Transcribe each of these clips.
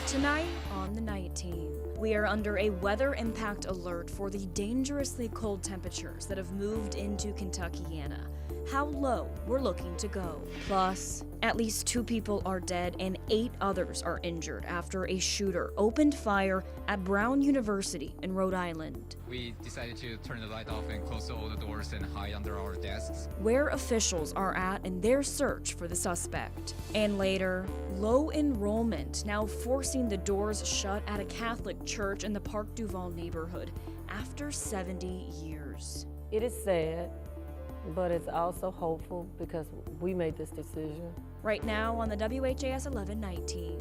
Tonight on the Night Team, we are under a weather impact alert for the dangerously cold temperatures that have moved into Kentuckiana. How low we're looking to go. Plus, at least 2 people are dead and 8 others are injured after a shooter opened fire at Brown University in Rhode Island. We decided to turn the light off and close all the doors and hide under our desks. Where officials are at in their search for the suspect. And later, low enrollment now forcing the doors shut at a Catholic church in the Park Duval neighborhood after 70 years. It is sad, but it's also hopeful because we made this decision. Right now on the WHAS11 Night Team.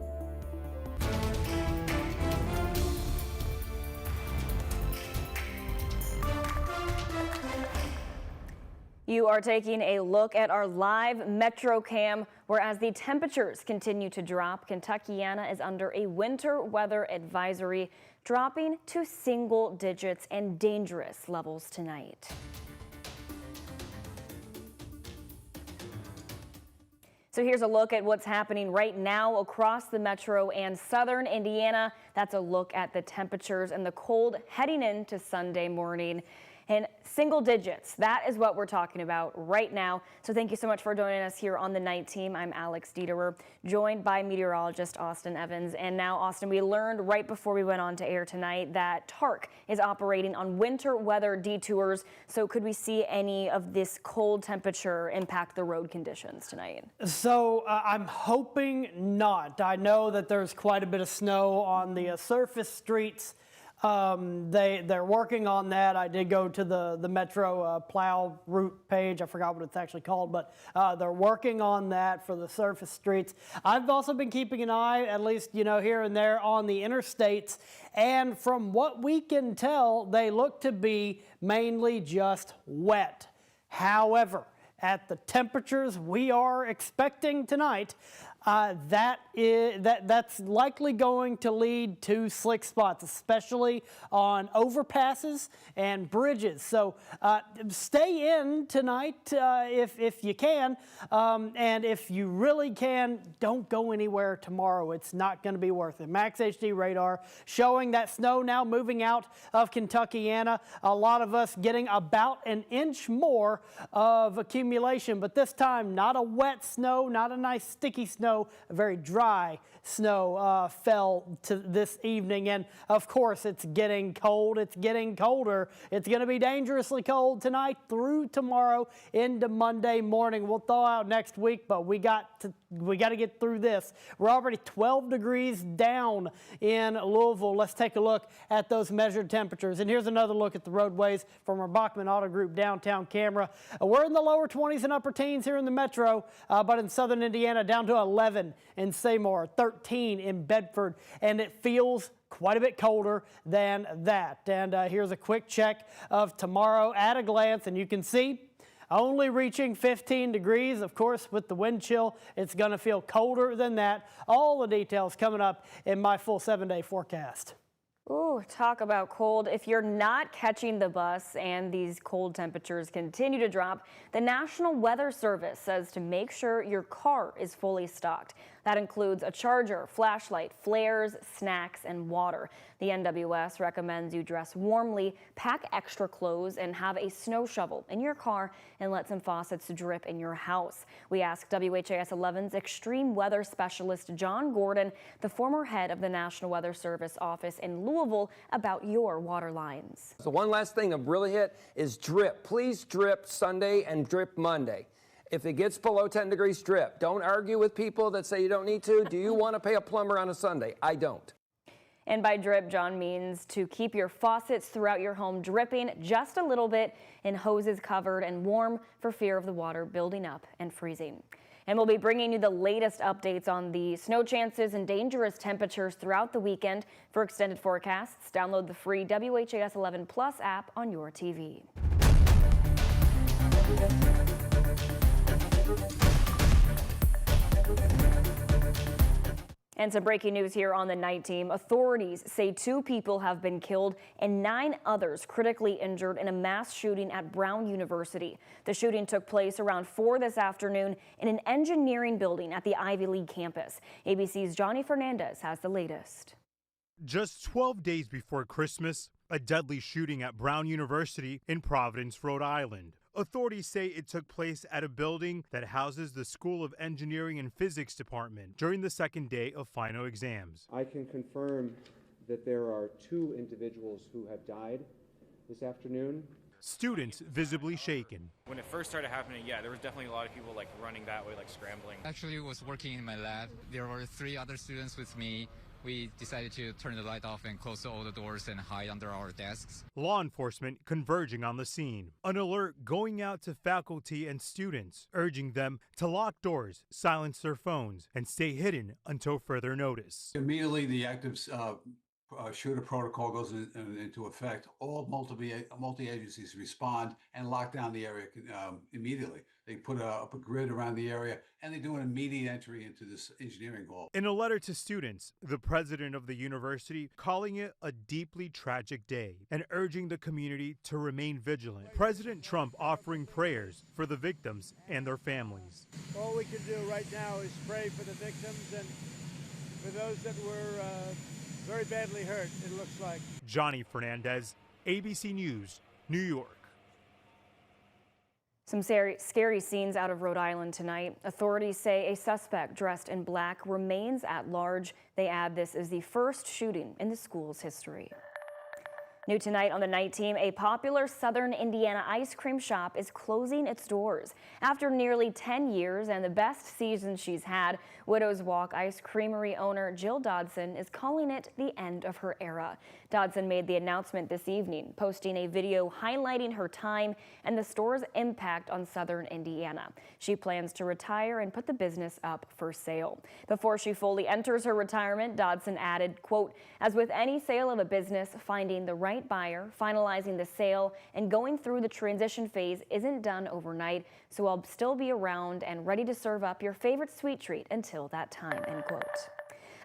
You are taking a look at our live Metro Cam, where as the temperatures continue to drop, Kentuckiana is under a winter weather advisory, dropping to single digits and dangerous levels tonight. So here's a look at what's happening right now across the metro and southern Indiana. That's a look at the temperatures and the cold heading into Sunday morning. And single digits, that is what we're talking about right now. So thank you so much for joining us here on the Night Team. I'm Alex Dieterer, joined by meteorologist Austin Evans. And now, Austin, we learned right before we went on to air tonight that TARC is operating on winter weather detours. So could we see any of this cold temperature impact the road conditions tonight? So I'm hoping not. I know that there's quite a bit of snow on the surface streets. They're working on that. I did go to the Metro plow route page. I forgot what it's actually called, but they're working on that for the surface streets. I've also been keeping an eye, at least, here and there on the interstates. And from what we can tell, they look to be mainly just wet. However, at the temperatures we are expecting tonight, that's likely going to lead to slick spots, especially on overpasses and bridges. So stay in tonight if you can, and if you really can, don't go anywhere tomorrow. It's not going to be worth it. Max HD radar showing that snow now moving out of Kentuckiana. A lot of us getting about an inch more of accumulation, but this time not a wet snow, not a nice sticky snow. A very dry snow fell to this evening, and of course it's getting cold. It's getting colder. It's going to be dangerously cold tonight through tomorrow into Monday morning. We'll thaw out next week, but we got to get through this. We're already 12 degrees down in Louisville. Let's take a look at those measured temperatures. And here's another look at the roadways from our Bachman Auto Group downtown camera. We're in the lower 20s and upper teens here in the metro, but in southern Indiana down to 11 in Seymour, 13 in Bedford, and it feels quite a bit colder than that. And here's a quick check of tomorrow at a glance, and you can see only reaching 15 degrees. Of course, with the wind chill, it's going to feel colder than that. All the details coming up in my full 7-day forecast. Ooh, talk about cold. If you're not catching the bus and these cold temperatures continue to drop, the National Weather Service says to make sure your car is fully stocked. That includes a charger, flashlight, flares, snacks, and water. The NWS recommends you dress warmly, pack extra clothes, and have a snow shovel in your car and let some faucets drip in your house. We asked WHAS 11's extreme weather specialist John Gordon, the former head of the National Weather Service office in Louisville, about your water lines. So one last thing to really hit is drip. Please drip Sunday and drip Monday. If it gets below 10 degrees, drip. Don't argue with people that say you don't need to. Do you want to pay a plumber on a Sunday? I don't. And by drip, John means to keep your faucets throughout your home dripping just a little bit and hoses covered and warm for fear of the water building up and freezing. And we'll be bringing you the latest updates on the snow chances and dangerous temperatures throughout the weekend. For extended forecasts, download the free WHAS 11 Plus app on your TV. And some breaking news here on the night team. Authorities say 2 people have been killed and 9 others critically injured in a mass shooting at Brown University. The shooting took place around 4 this afternoon in an engineering building at the Ivy League campus. ABC's Johnny Fernandez has the latest. Just 12 days before Christmas, a deadly shooting at Brown University in Providence, Rhode Island. Authorities say it took place at a building that houses the School of Engineering and Physics department during the second day of final exams. I can confirm that there are 2 individuals who have died this afternoon. Students visibly shaken. When it first started happening, yeah, there was definitely a lot of people like running that way, like scrambling. Actually, I was working in my lab. There were 3 other students with me. We decided to turn the light off and close all the doors and hide under our desks. Law enforcement converging on the scene. An alert going out to faculty and students, urging them to lock doors, silence their phones, and stay hidden until further notice. Immediately, the active shooter protocol goes into effect. All multi-agencies respond and lock down the area immediately. They put up a grid around the area, and they do an immediate entry into this engineering hall. In a letter to students, the president of the university calling it a deeply tragic day and urging the community to remain vigilant. President Trump offering prayers for the victims and their families. All we can do right now is pray for the victims and for those that were very badly hurt, it looks like. Johnny Fernandez, ABC News, New York. Some scary scenes out of Rhode Island tonight. Authorities say a suspect dressed in black remains at large. They add this is the first shooting in the school's history. New tonight on the night team, a popular Southern Indiana ice cream shop is closing its doors. After nearly 10 years and the best season she's had, Widow's Walk Ice Creamery owner Jill Dodson is calling it the end of her era. Dodson made the announcement this evening, posting a video highlighting her time and the store's impact on Southern Indiana. She plans to retire and put the business up for sale. Before she fully enters her retirement, Dodson added, quote, "As with any sale of a business, finding the right buyer, finalizing the sale, and going through the transition phase isn't done overnight, so I'll still be around and ready to serve up your favorite sweet treat until that time," end quote.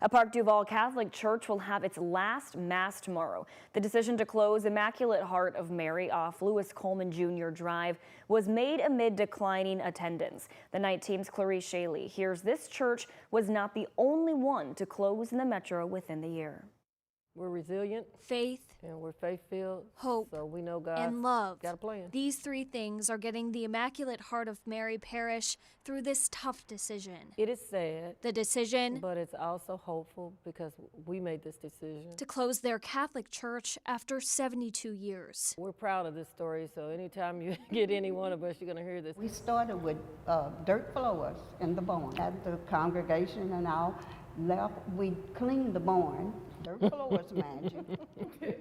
A Park Duval Catholic church will have its last Mass tomorrow. The decision to close Immaculate Heart of Mary off Lewis Coleman Jr. Drive was made amid declining attendance. The night team's Clarice Shaley hears this church was not the only one to close in the metro within the year. We're resilient, faith, and we're faith-filled, hope, so we know God and love. Got a plan. These 3 things are getting the Immaculate Heart of Mary Parish through this tough decision. It is sad. The decision, but it's also hopeful because we made this decision to close their Catholic church after 72 years. We're proud of this story, so anytime you get any one of us, you're going to hear this. We started with dirt floors in the barn. At the congregation and all left, we cleaned the barn. Dirt floors, mind you.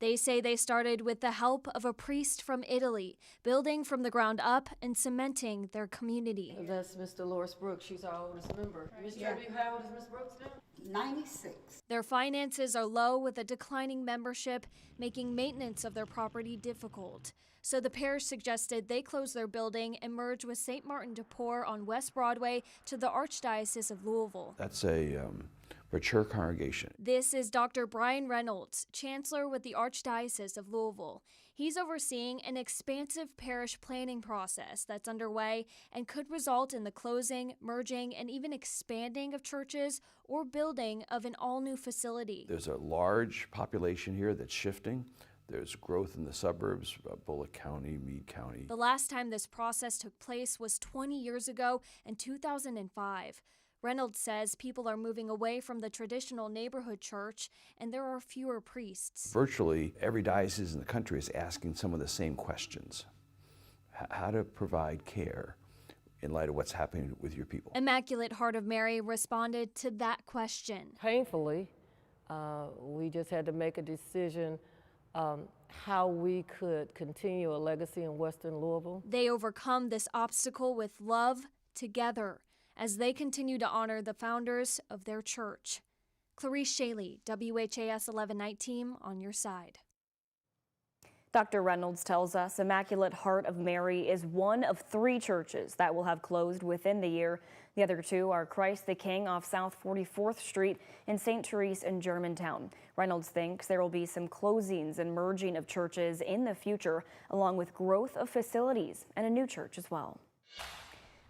They say they started with the help of a priest from Italy, building from the ground up and cementing their community. That's Miss Dolores Brooks. She's our oldest member. Miss Jeremy, how old is Miss Brooks now? 96. Their finances are low with a declining membership, making maintenance of their property difficult. So the parish suggested they close their building and merge with St. Martin de Porres on West Broadway to the Archdiocese of Louisville. That's a mature congregation. This is Dr. Brian Reynolds, Chancellor with the Archdiocese of Louisville. He's overseeing an expansive parish planning process that's underway and could result in the closing, merging, and even expanding of churches or building of an all-new facility. There's a large population here that's shifting. There's growth in the suburbs, Bullitt County, Meade County. The last time this process took place was 20 years ago in 2005. Reynolds says people are moving away from the traditional neighborhood church and there are fewer priests. Virtually every diocese in the country is asking some of the same questions. How to provide care in light of what's happening with your people. Immaculate Heart of Mary responded to that question. Painfully, we just had to make a decision how we could continue a legacy in Western Louisville. They overcome this obstacle with love together as they continue to honor the founders of their church. Clarice Shaley, WHAS11 Night Team, on your side. Dr. Reynolds tells us Immaculate Heart of Mary is one of 3 churches that will have closed within the year. The other 2 are Christ the King off South 44th Street and St. Therese in Germantown. Reynolds thinks there will be some closings and merging of churches in the future, along with growth of facilities and a new church as well.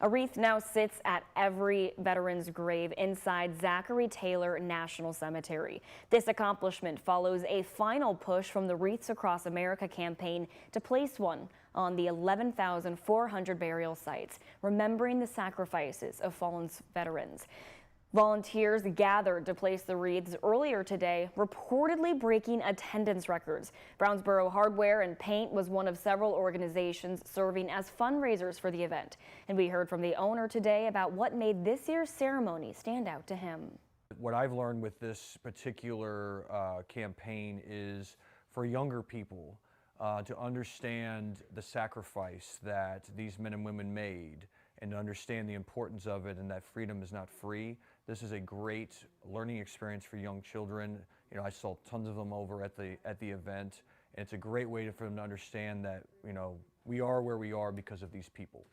A wreath now sits at every veteran's grave inside Zachary Taylor National Cemetery. This accomplishment follows a final push from the Wreaths Across America campaign to place one on the 11,400 burial sites, remembering the sacrifices of fallen veterans. Volunteers gathered to place the wreaths earlier today, reportedly breaking attendance records. Brownsboro Hardware and Paint was one of several organizations serving as fundraisers for the event. And we heard from the owner today about what made this year's ceremony stand out to him. What I've learned with this particular campaign is for younger people to understand the sacrifice that these men and women made and to understand the importance of it and that freedom is not free. This is a great learning experience for young children. You know, I saw tons of them over at the event, and it's a great way for them to understand that, you know, we are where we are because of these people.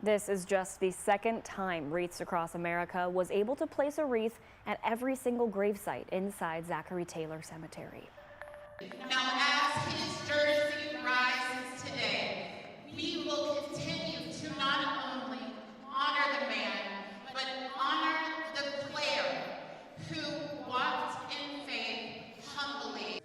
This is just the second time Wreaths Across America was able to place a wreath at every single gravesite inside Zachary Taylor Cemetery. Now, as his jersey rises today, we will continue to not only honor the man, but honor the player who walked in faith humbly.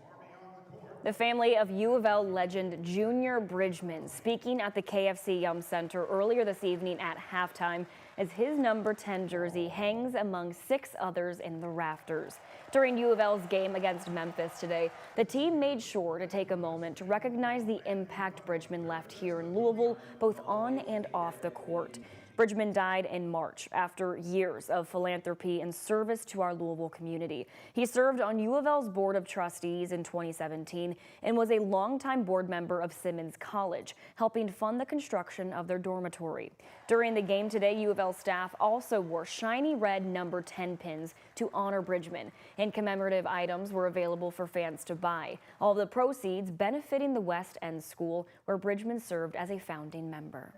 The family of U of L legend Junior Bridgeman speaking at the KFC Yum Center earlier this evening at halftime as his number 10 jersey hangs among 6 others in the rafters. During U of L's game against Memphis today, the team made sure to take a moment to recognize the impact Bridgeman left here in Louisville, both on and off the court. Bridgeman died in March after years of philanthropy and service to our Louisville community. He served on U of L's Board of Trustees in 2017 and was a longtime board member of Simmons College, helping fund the construction of their dormitory. During the game today, U of L staff also wore shiny red number 10 pins to honor Bridgeman, and commemorative items were available for fans to buy. All of the proceeds benefiting the West End School, where Bridgeman served as a founding member.